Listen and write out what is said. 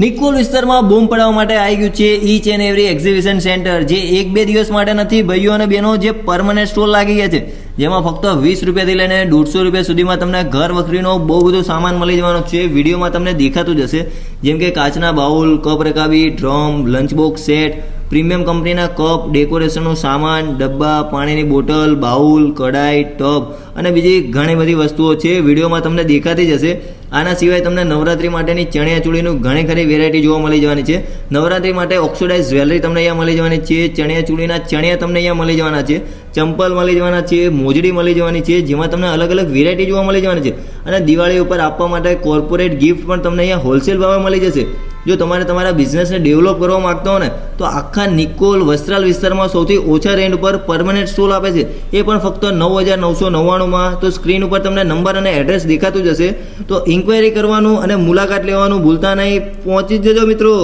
નિકોલ વિસ્તારમાં બૂમ પડાવવા માટે આવી ગયું છે each and every exhibition centre, જે 1-2 દિવસ માટે નથી ભાઈઓ અને બહેનો, જે પરમનન્ટ સ્ટોર લાગી ગયા છે, જેમાં ફક્ત 20 રૂપિયાથી લઈને 150 રૂપિયા સુધીમાં તમને ઘર વખરીનો બહુ બધો સામાન મળી જવાનો છે. વિડીયોમાં તમને દેખાતું જ હશે, જેમ કે કાચના બાઉલ, કપ રકાબી, drum, lunch box set, premium કંપનીના કપ, ડેકોરેશનનો સામાન, ડબ્બા, પાણીની બોટલ, બાઉલ, કડાઈ, ટબ અને બીજી ઘણી બધી વસ્તુઓ છે. વિડીયોમાં તમને દેખાતી જ હશે. આના સિવાય તમને નવરાત્રી માટેની ચણિયાચોળીનું ઘણી ખરી વેરાયટી જોવા મળી જવાની છે. નવરાત્રી માટે ઓક્સિડાઇઝ જ્વેલરી તમને અહીંયા મળી જવાની છે. ચણિયાચોળીના ચણિયા તમને અહીંયા મળી જવાના છે. ચંપલ મળી જવાના છે. મોજડી મળી જવાની છે, જેમાં તમને અલગ અલગ વેરાયટી જોવા મળી જવાની છે. અને દિવાળી ઉપર આપવા માટે કોર્પોરેટ ગિફ્ટ પણ તમને અહીંયા હોલસેલ ભાવે મળી જશે. જો તમારે તમારા બિઝનેસને ડેવલપ કરવા માંગતા હો ને, તો આખા નિકોલ વસ્ત્રાલ વિસ્તારમાં સૌથી ઓછા રેન્ટ ઉપર પરમનન્ટ સ્ટોલ આપે છે, એ પણ ફક્ત 9,999માં. તો સ્ક્રીન ઉપર તમને નંબર અને એડ્રેસ દેખાતું જ હશે. તો ઇન્ક્વાયરી કરવાનું અને મુલાકાત લેવાનું ભૂલતા નહીં. પહોંચી જ જજો મિત્રો.